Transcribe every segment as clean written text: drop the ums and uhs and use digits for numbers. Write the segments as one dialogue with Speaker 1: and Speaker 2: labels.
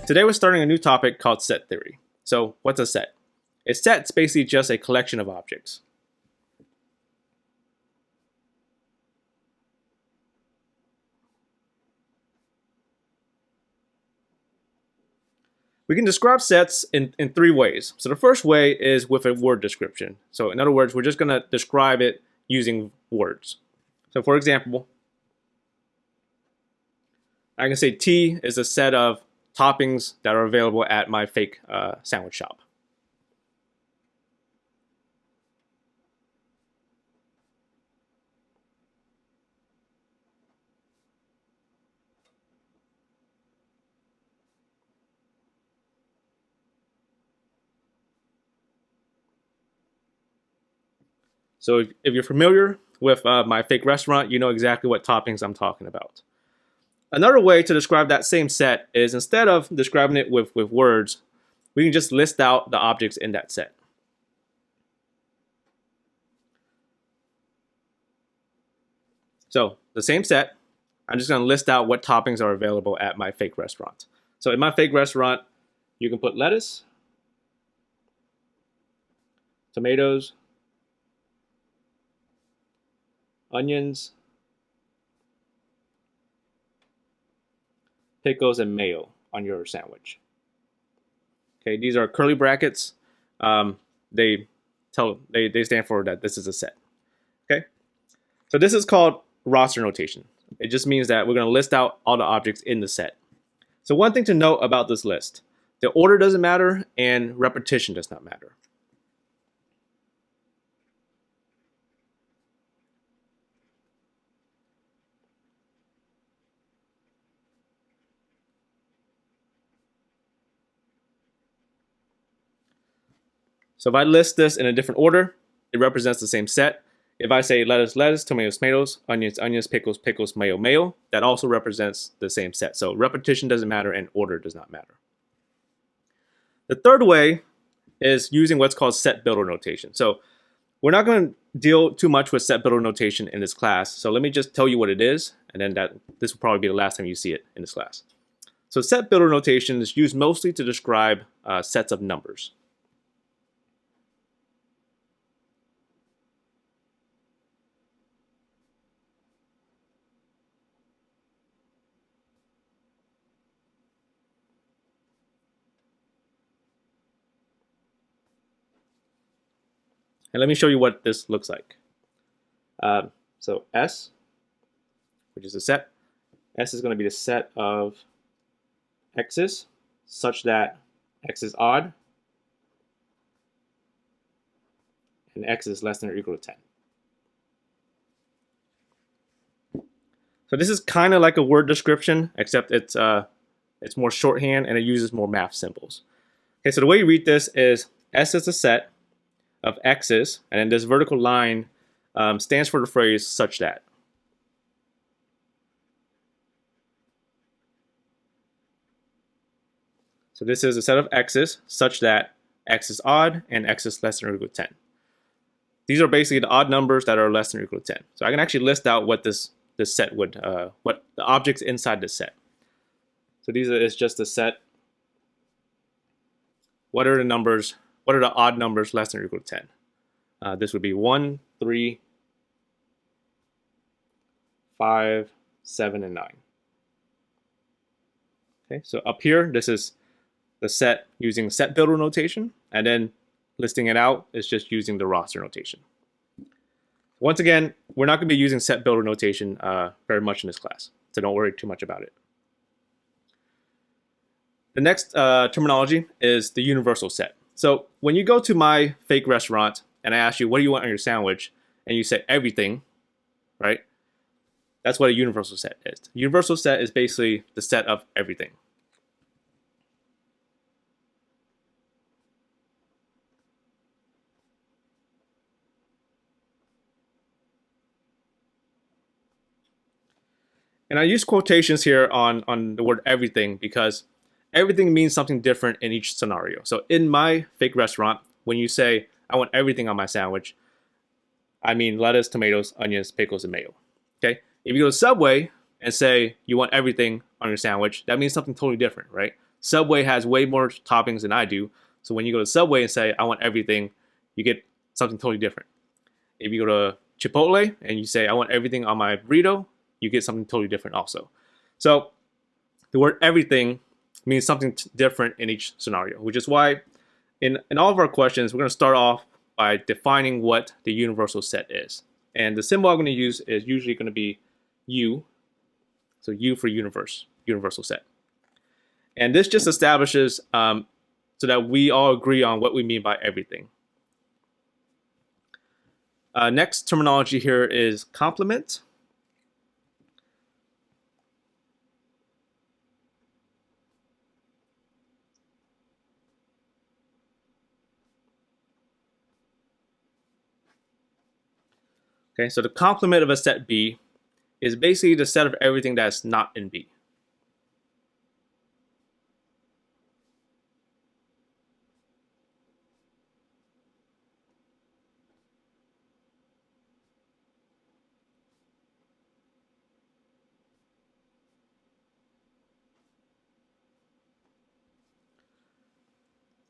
Speaker 1: Today we're starting a new topic called set theory. So what's a set? A set's basically just a collection of objects. We can describe sets in three ways. So the first way is with a word description. So in other words, we're just going to describe it using words. So for example, I can say T is a set of toppings that are available at my fake sandwich shop. So if you're familiar with my fake restaurant, you know exactly what toppings I'm talking about. Another way to describe that same set is instead of describing it with words, we can just list out the objects in that set. So the same set, I'm just going to list out what toppings are available at my fake restaurant. So in my fake restaurant, you can put lettuce, tomatoes, onions, pickles, and mayo on your sandwich. Okay, these are curly brackets. They stand for that this is a set. Okay, so this is called roster notation. It just means that we're going to list out all the objects in the set. So one thing to note about this list, the order doesn't matter and repetition does not matter. So if I list this in a different order, it represents the same set. If I say lettuce, lettuce, tomatoes, tomatoes, onions, onions, pickles, pickles, mayo, mayo, that also represents the same set. So repetition doesn't matter and order does not matter. The third way is using what's called set builder notation. So we're not going to deal too much with set builder notation in this class. So let me just tell you what it is, and then this will probably be the last time you see it in this class. So set builder notation is used mostly to describe sets of numbers. And let me show you what this looks like. So S, which is a set, S is going to be the set of x's such that x is odd and x is less than or equal to 10. So this is kind of like a word description, except it's more shorthand and it uses more math symbols. Okay, so the way you read this is S is a set of x's, and then this vertical line stands for the phrase such that. So this is a set of x's such that x is odd and x is less than or equal to 10. These are basically the odd numbers that are less than or equal to 10. So I can actually list out what this set would, what the objects inside this set. So these is just a set. What are the numbers? What are the odd numbers less than or equal to 10? This would be 1, 3, 5, 7, and 9. Okay, so up here, this is the set using set builder notation, and then listing it out is just using the roster notation. Once again, we're not going to be using set builder notation very much in this class, so don't worry too much about it. The next terminology is the universal set. So when you go to my fake restaurant and I ask you, what do you want on your sandwich? And you say everything, right? That's what a universal set is. A universal set is basically the set of everything. And I use quotations here on the word everything because everything means something different in each scenario. So in my fake restaurant, when you say, I want everything on my sandwich, I mean lettuce, tomatoes, onions, pickles, and mayo. Okay? If you go to Subway and say you want everything on your sandwich, that means something totally different, right? Subway has way more toppings than I do. So when you go to Subway and say, I want everything, you get something totally different. If you go to Chipotle and you say, I want everything on my burrito, you get something totally different also. So the word everything means something different in each scenario, which is why in all of our questions, we're going to start off by defining what the universal set is. And the symbol I'm going to use is usually going to be U. So U for universe, universal set. And this just establishes so that we all agree on what we mean by everything. Next terminology here is complement. Okay, so the complement of a set B is basically the set of everything that's not in B.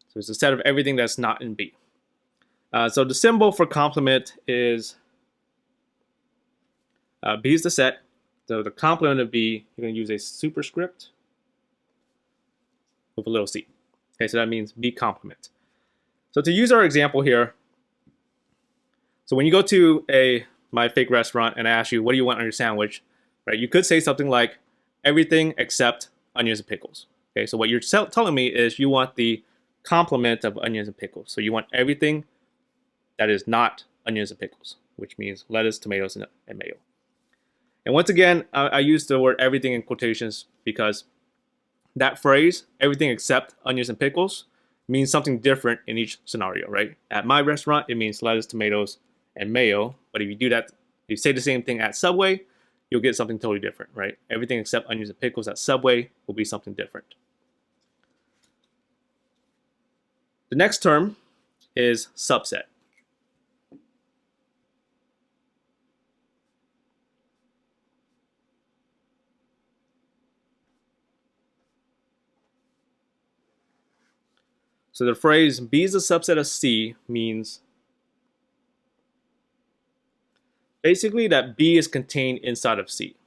Speaker 1: So it's a set of everything that's not in B. So the symbol for complement is B is the set. So the complement of B, you're going to use a superscript with a little c. Okay, so that means B complement. So to use our example here, so when you go to my fake restaurant and I ask you, what do you want on your sandwich, right? You could say something like everything except onions and pickles. Okay, so what you're telling me is you want the complement of onions and pickles. So you want everything that is not onions and pickles, which means lettuce, tomatoes, and mayo. And once again, I use the word everything in quotations because that phrase, everything except onions and pickles, means something different in each scenario, right? At my restaurant, it means lettuce, tomatoes, and mayo. But if you do that, if you say the same thing at Subway, you'll get something totally different, right? Everything except onions and pickles at Subway will be something different. The next term is subset. So the phrase B is a subset of C means basically that B is contained inside of C.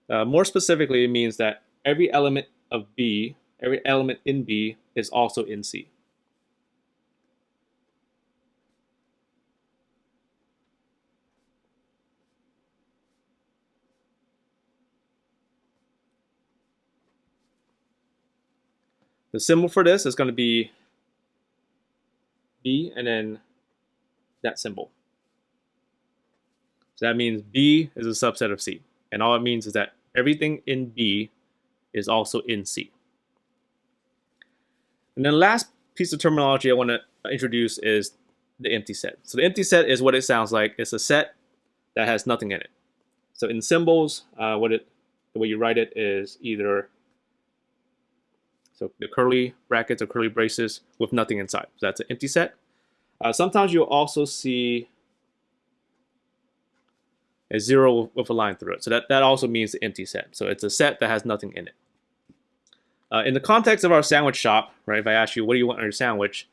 Speaker 1: More specifically, it means that every element of B, every element in B is also in C. The symbol for this is going to be B and then that symbol. So that means B is a subset of C. And all it means is that everything in B is also in C. And then the last piece of terminology I want to introduce is the empty set. So the empty set is what it sounds like. It's a set that has nothing in it. So in symbols, the way you write it is either so the curly brackets or curly braces with nothing inside. So that's an empty set. Sometimes you'll also see a zero with a line through it. So that also means the empty set. So it's a set that has nothing in it. In the context of our sandwich shop, right? If I ask you, what do you want on your sandwich?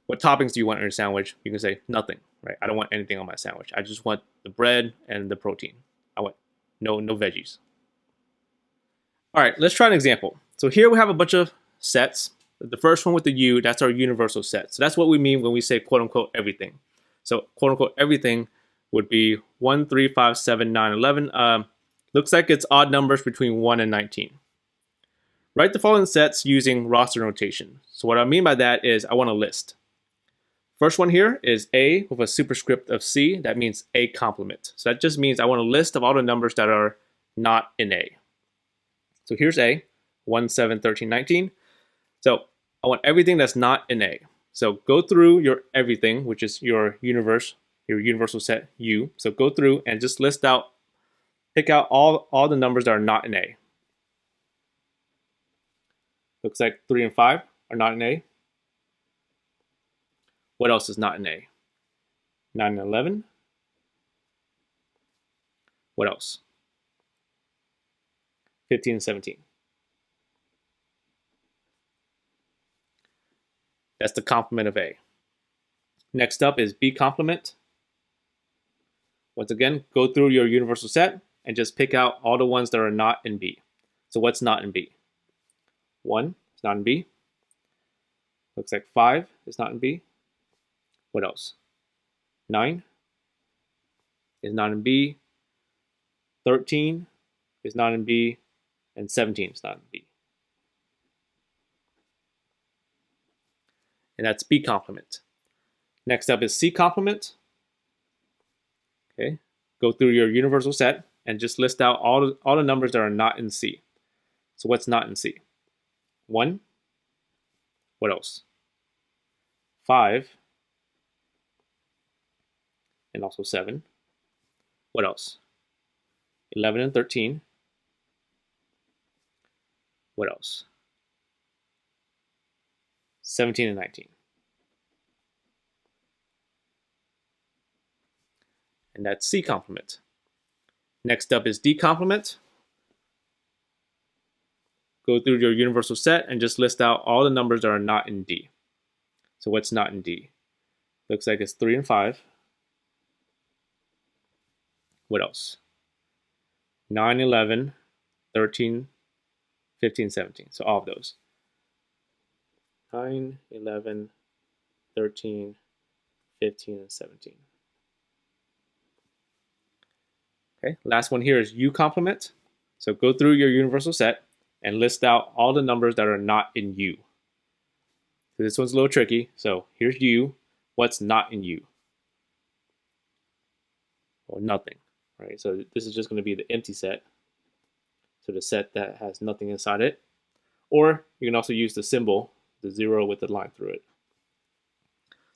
Speaker 1: What toppings do you want on your sandwich? You can say nothing, right? I don't want anything on my sandwich. I just want the bread and the protein. I want no veggies. All right, let's try an example. So here we have a bunch of sets. The first one with the U, that's our universal set. So that's what we mean when we say quote unquote everything. So quote unquote everything would be 1, 3, 5, 7, 9, 11. Looks like it's odd numbers between 1 and 19. Write the following sets using roster notation. So what I mean by that is I want a list. First one here is A with a superscript of C. That means A complement. So that just means I want a list of all the numbers that are not in A. So here's A, 1, 7, 13, 19. So I want everything that's not in A. So go through your everything, which is your universal set U. So go through and just pick out all the numbers that are not in A. Looks like 3 and 5 are not in A. What else is not in A? 9 and 11. What else? 15 and 17. That's the complement of A. Next up is B complement. Once again, go through your universal set and just pick out all the ones that are not in B. So what's not in B? 1 is not in B. Looks like 5 is not in B. What else? 9 is not in B. 13 is not in B. And 17 is not in B. And that's B complement. Next up is C complement. Okay, go through your universal set and just list out all the numbers that are not in C. So what's not in C? 1. What else? 5. And also 7. What else? 11 and 13. What else? 17 and 19. And that's C complement. Next up is D complement. Go through your universal set and just list out all the numbers that are not in D. So what's not in D? Looks like it's 3 and 5. What else? 9, 11, 13, 15, 17. So all of those. 9, 11, 13, 15, and 17. Okay, last one here is U complement. So go through your universal set and list out all the numbers that are not in U. So this one's a little tricky. So here's U. What's not in U? Well, nothing, right? So this is just going to be the empty set. So the set that has nothing inside it. Or you can also use the symbol, the 0 with the line through it.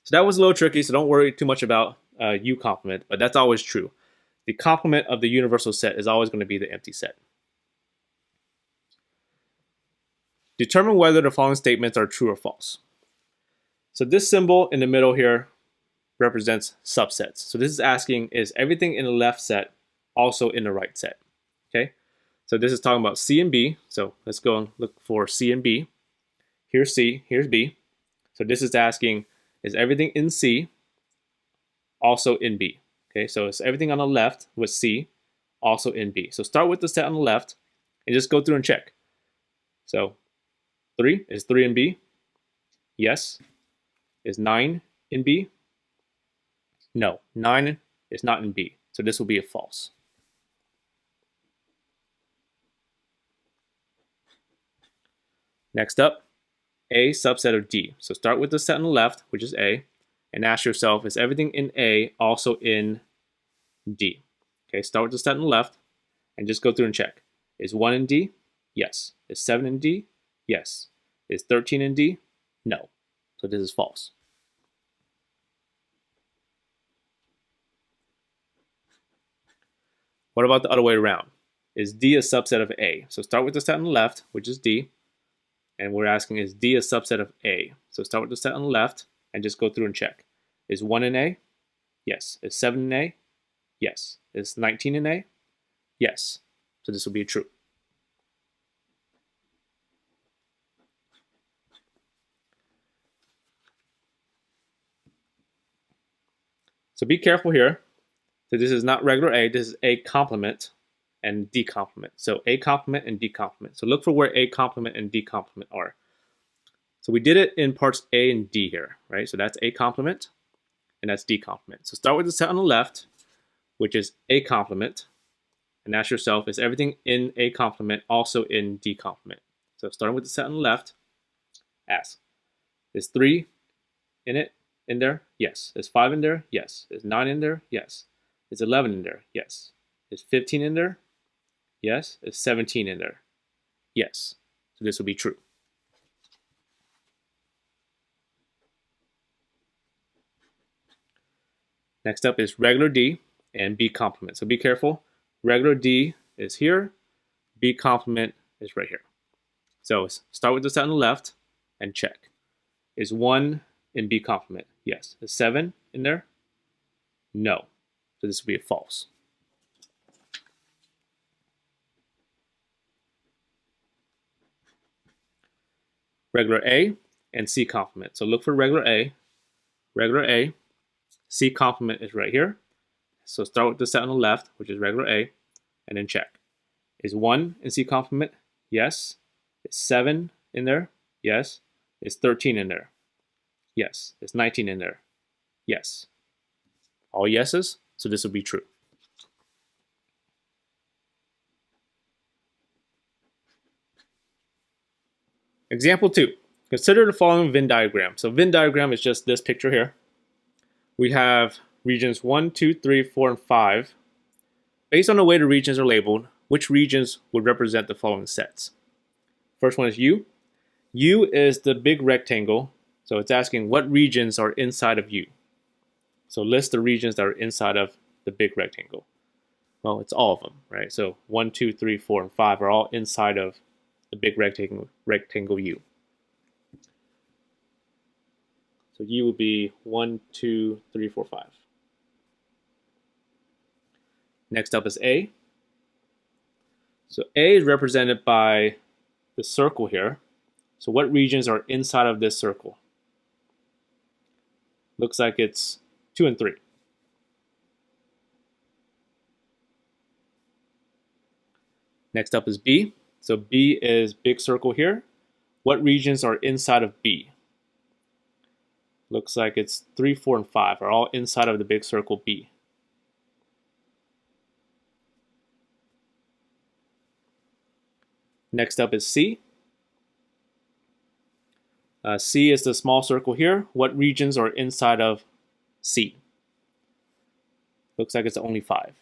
Speaker 1: So that was a little tricky, so don't worry too much about U complement, but that's always true. The complement of the universal set is always going to be the empty set. Determine whether the following statements are true or false. So this symbol in the middle here represents subsets. So this is asking, is everything in the left set also in the right set? Okay, so this is talking about C and B. So let's go and look for C and B. Here's C, here's B. So this is asking, is everything in C also in B? Okay, so it's everything on the left with C also in B. So start with the set on the left and just go through and check. So 3 is 3 in B. Yes. Is 9 in B? No, 9 is not in B. So this will be a false. Next up, A subset of D. So start with the set on the left, which is A, and ask yourself, is everything in A also in D? Okay, start with the set on the left and just go through and check. Is 1 in D? Yes. Is 7 in D? Yes. Is 13 in D? No. So this is false. What about the other way around? Is D a subset of A? So start with the set on the left, which is D, and we're asking, is D a subset of A? So start with the set on the left and just go through and check. Is 1 in A? Yes. Is 7 in A? Yes. Is 19 in A? Yes. So this will be true. So be careful here. So this is not regular A, this is A complement and D complement. So A complement and D complement. So look for where A complement and D complement are. So we did it in parts A and D here, right? So that's A complement and that's D complement. So start with the set on the left, which is A complement, and ask yourself, is everything in A complement also in D complement? So starting with the set on the left, ask, is 3 in it, in there? Yes. Is 5 in there? Yes. Is 9 in there? Yes. Is 11 in there? Yes. Is 15 in there? Yes. Is 17 in there? Yes. So this will be true. Next up is regular D and B complement. So be careful. Regular D is here. B complement is right here. So start with the set on the left and check. Is 1 in B complement? Yes. Is 7 in there? No. So this will be a false. Regular A and C complement. So look for regular A, C complement is right here. So start with the set on the left, which is regular A, and then check. Is 1 in C complement? Yes. Is 7 in there? Yes. Is 13 in there? Yes. Is 19 in there? Yes. All yeses, so this will be true. Example 2. Consider the following Venn diagram. So Venn diagram is just this picture here. We have regions 1, 2, 3, 4, and 5. Based on the way the regions are labeled, which regions would represent the following sets? First one is U. U is the big rectangle, so it's asking what regions are inside of U. So list the regions that are inside of the big rectangle. Well, it's all of them, right? So 1, 2, 3, 4, and 5 are all inside of the big rectangle U. So U would be 1, 2, 3, 4, 5. Next up is A. So A is represented by the circle here. So what regions are inside of this circle? Looks like it's 2 and 3. Next up is B. So B is big circle here. What regions are inside of B? Looks like it's 3, 4, and 5 are all inside of the big circle B. Next up is C. C is the small circle here. What regions are inside of C? Looks like it's only 5.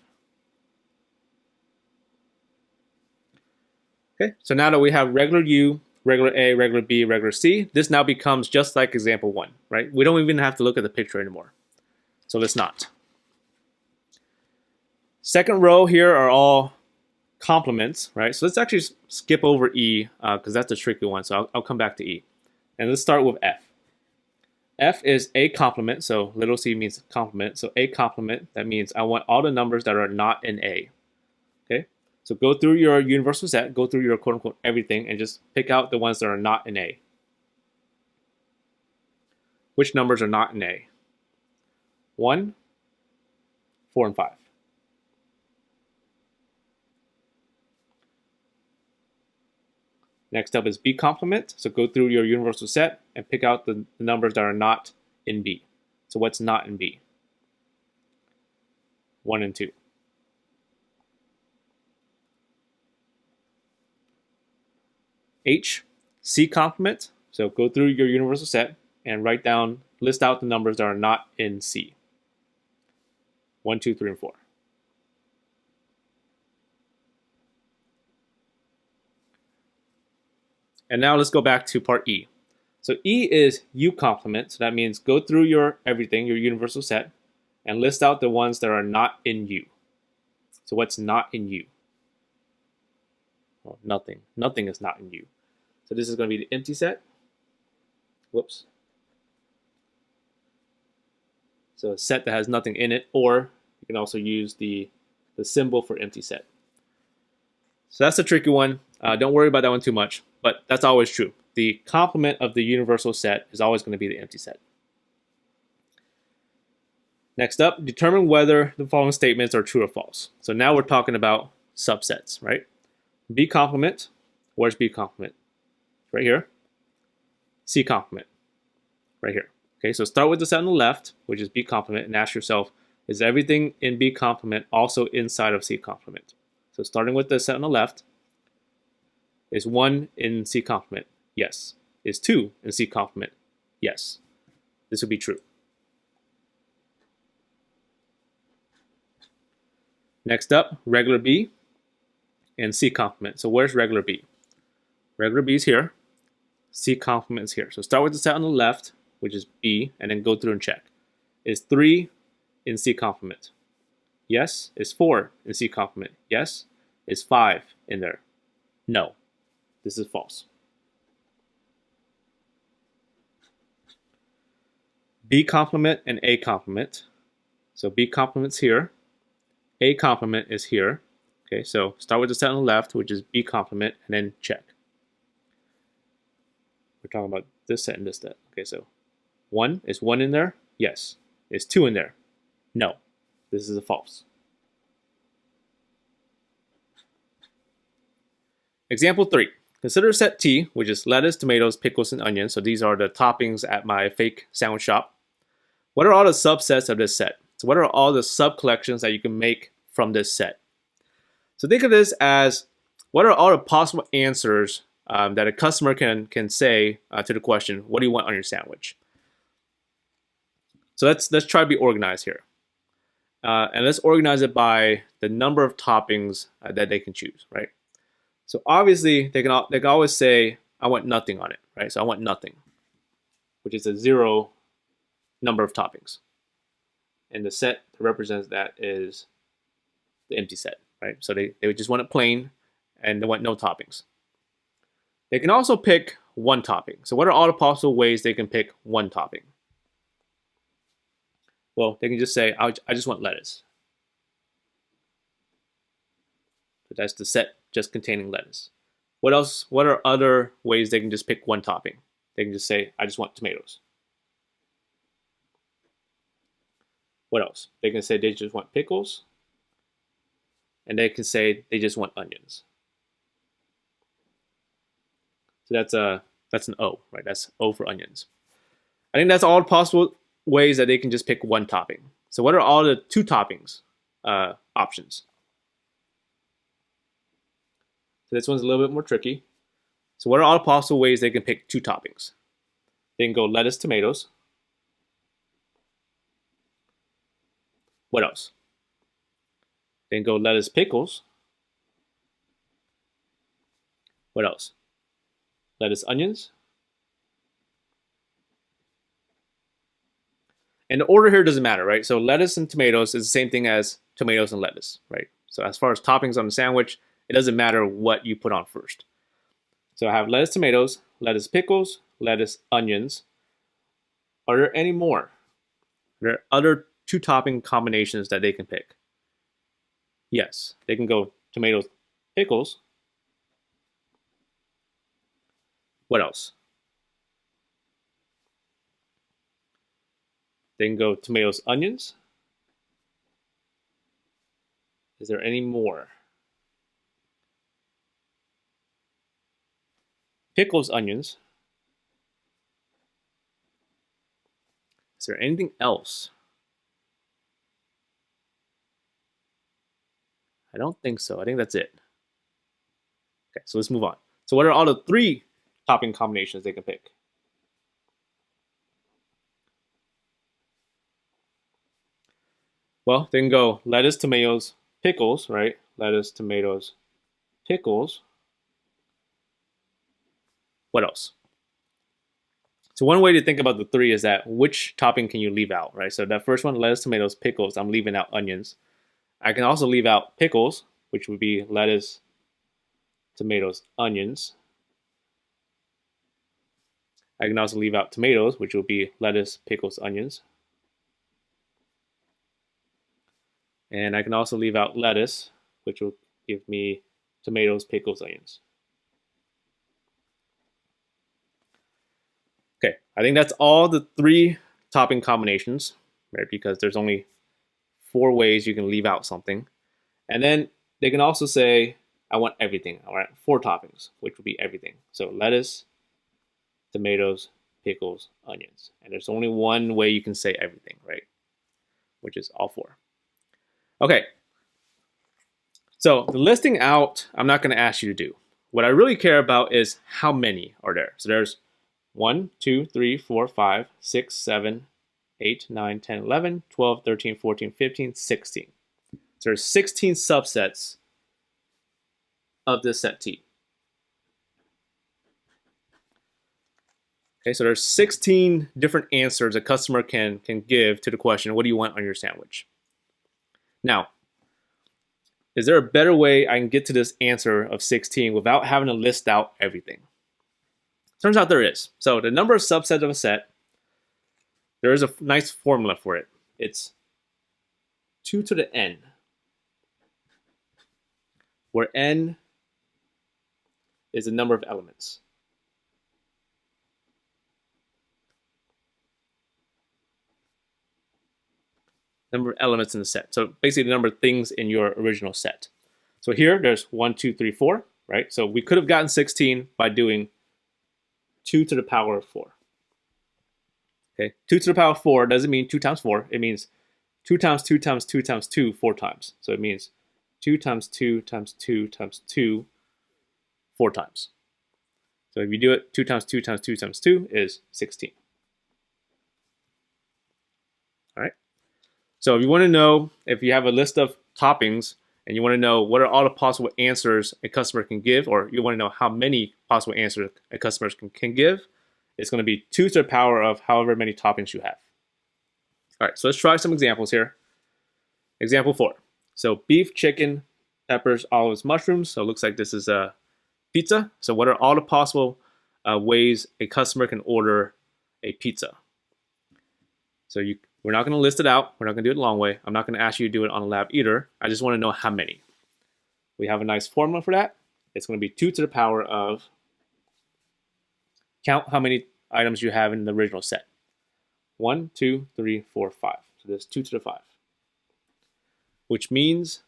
Speaker 1: Okay, so now that we have regular U, regular A, regular B, regular C, this now becomes just like example 1, right? We don't even have to look at the picture anymore. So let's not. Second row here are all complements, right? So let's actually skip over E because that's a tricky one. So I'll come back to E. And let's start with F. F is a complement, so little c means complement. So a complement, that means I want all the numbers that are not in A. Okay, so go through your universal set, go through your quote-unquote everything, and just pick out the ones that are not in A. Which numbers are not in A? 1, 4, and 5. Next up is B complement. So go through your universal set and pick out the numbers that are not in B. So what's not in B? 1 and 2. H, C complement. So go through your universal set and list out the numbers that are not in C. 1, 2, 3, and 4. And now let's go back to part E. So E is U complement. So that means go through your everything, your universal set, and list out the ones that are not in U. So what's not in U? Well, nothing. Nothing is not in U. So this is going to be the empty set. Whoops. So a set that has nothing in it, or you can also use the symbol for empty set. So that's a tricky one. Don't worry about that one too much, but that's always true. The complement of the universal set is always going to be the empty set. Next up, determine whether the following statements are true or false. So now we're talking about subsets, right? B complement, where's B complement? Right here. C complement, right here. Okay, so start with the set on the left, which is B complement, and ask yourself, is everything in B complement also inside of C complement? So starting with the set on the left, is 1 in C complement? Yes. Is 2 in C complement? Yes. This would be true. Next up, regular B and C complement. So where's regular B? Regular B is here. C complement is here. So start with the set on the left, which is B, and then go through and check. Is 3 in C complement? Yes. Is 4 in C complement? Yes. Is 5 in there? No. This is false. B complement and A complement. So B complement's here. A complement is here. Okay, so start with the set on the left, which is B complement, and then check. We're talking about this set and this set. Okay, so 1, is 1 in there? Yes. Is 2 in there? No. This is a false. Example 3. Consider set T, which is lettuce, tomatoes, pickles, and onions. So these are the toppings at my fake sandwich shop. What are all the subsets of this set? So what are all the sub-collections that you can make from this set? So think of this as what are all the possible answers that a customer can say to the question, what do you want on your sandwich? So let's try to be organized here. And let's organize it by the number of toppings that they can choose, right? So obviously they can always say, I want nothing on it, right? So I want nothing, which is a 0 number of toppings. And the set that represents that is the empty set, right? So they would just want it plain and they want no toppings. They can also pick 1 topping. So what are all the possible ways they can pick 1 topping? Well, they can just say, I just want lettuce. So that's the set just containing lettuce. What else? What are other ways they can just pick 1 topping? They can just say, I just want tomatoes. What else? They can say they just want pickles. And they can say they just want onions. So that's an O, right? That's O for onions. I think that's all possible ways that they can just pick 1 topping. So what are all the 2 toppings options? So this one's a little bit more tricky. So what are all the possible ways they can pick 2 toppings? They can go lettuce, tomatoes. What else? They can go lettuce, pickles. What else? Lettuce, onions. And the order here doesn't matter, right? So lettuce and tomatoes is the same thing as tomatoes and lettuce, right? So as far as toppings on the sandwich, it doesn't matter what you put on first. So I have lettuce, tomatoes, lettuce, pickles, lettuce, onions. Are there any more? Are there other 2 topping combinations that they can pick? Yes, they can go tomatoes, pickles. What else? They can go tomatoes, onions. Is there any more? Pickles, onions. Is there anything else? I don't think so. I think that's it. Okay, so let's move on. So what are all the 3 topping combinations they can pick? Well, they can go lettuce, tomatoes, pickles, right? Lettuce, tomatoes, pickles. What else? So one way to think about the 3 is that which topping can you leave out, right? So that first one, lettuce, tomatoes, pickles, I'm leaving out onions. I can also leave out pickles, which would be lettuce, tomatoes, onions. I can also leave out tomatoes, which will be lettuce, pickles, onions. And I can also leave out lettuce, which will give me tomatoes, pickles, onions. Okay, I think that's all the 3 topping combinations, right? Because there's only 4 ways you can leave out something. And then they can also say, I want everything, all right? 4 toppings, which would be everything. So lettuce, tomatoes, pickles, onions. And there's only one way you can say everything, right? Which is all 4. Okay. So the listing out, I'm not going to ask you to do. What I really care about is how many are there. So there's 1, 2, 3, 4, 5, 6, 7, 8, 9, 10, 11, 12, 13, 14, 15, 16. So there's 16 subsets of this set T. Okay, so there's 16 different answers a customer can give to the question, what do you want on your sandwich? Now, is there a better way I can get to this answer of 16 without having to list out everything? Turns out there is. So the number of subsets of a set, there is a nice formula for it. It's 2 to the n, where n is the number of elements. number of elements in the set. So basically the number of things in your original set. So here there's 1, 2, 3, 4, right? So we could have gotten 16 by doing 2 to the power of 4. Okay, 2 to the power of 4 doesn't mean 2 times 4. It means 2 times 2 times 2 times 2 4 times. So it means 2 times 2 times 2 times 2 4 times. So if you do it, 2 times 2 times 2 times 2 is 16. All right. So if you want to know, if you have a list of toppings and you want to know what are all the possible answers a customer can give, or you want to know how many possible answers a customer can give, it's going to be 2 to the power of however many toppings you have. All right, so let's try some examples here. Example 4. So beef, chicken, peppers, olives, mushrooms. So it looks like this is a pizza. So what are all the possible ways a customer can order a pizza? So we're not going to list it out. We're not going to do it the long way. I'm not going to ask you to do it on a lab either. I just want to know how many. We have a nice formula for that. It's going to be 2 to the power of, count how many items you have in the original set. 1, 2, 3, 4, 5. So there's 2 to the 5. Which means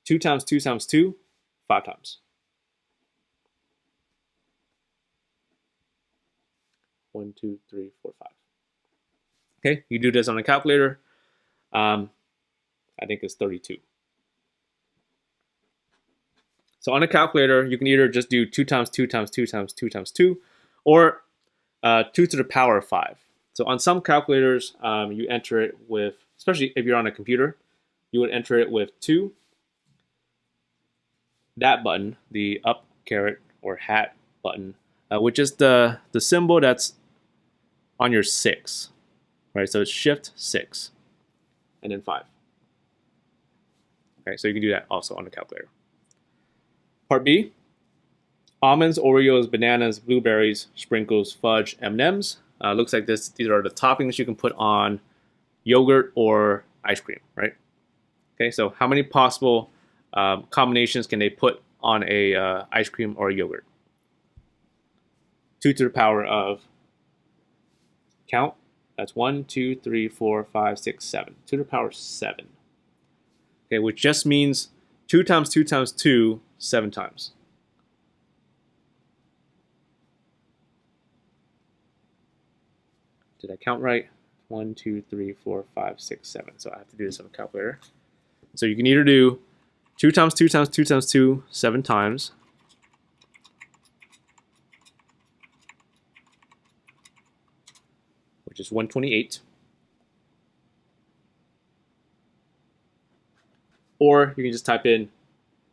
Speaker 1: 2 times 2 times 2, 5 times. 1, 2, 3, 4, 5. Okay, you do this on a calculator. I think it's 32. So on a calculator, you can either just do 2 times 2 times 2 times 2 times 2, or 2 to the power of 5. So on some calculators, you enter it with, especially if you're on a computer, you would enter it with 2, that button, the up caret or hat button, which is the symbol that's on your 6. Right, so it's Shift 6, and then 5. Okay, so you can do that also on the calculator. Part B: almonds, Oreos, bananas, blueberries, sprinkles, fudge, M&Ms. Looks like this. These are the toppings you can put on yogurt or ice cream, right? Okay, so how many possible combinations can they put on a ice cream or a yogurt? 2 to the power of, count. That's 1, 2, 3, 4, 5, 6, 7. 2 to the power 7. Okay, which just means 2 times 2 times 2, 7 times. Did I count right? 1, 2, 3, 4, 5, 6, 7. So I have to do this on a calculator. So you can either do 2 times 2 times 2 times 2, 7 times. Which is 128. Or you can just type in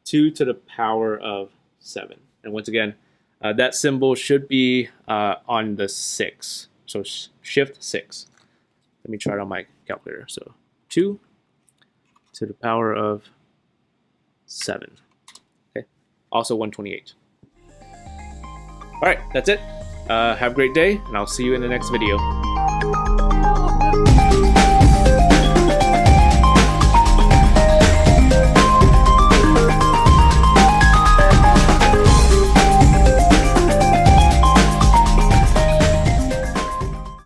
Speaker 1: 2 to the power of 7. And once again, that symbol should be on the 6. So Shift 6. Let me try it on my calculator. So 2 to the power of 7. Okay. Also 128. All right, that's it. Have a great day, and I'll see you in the next video.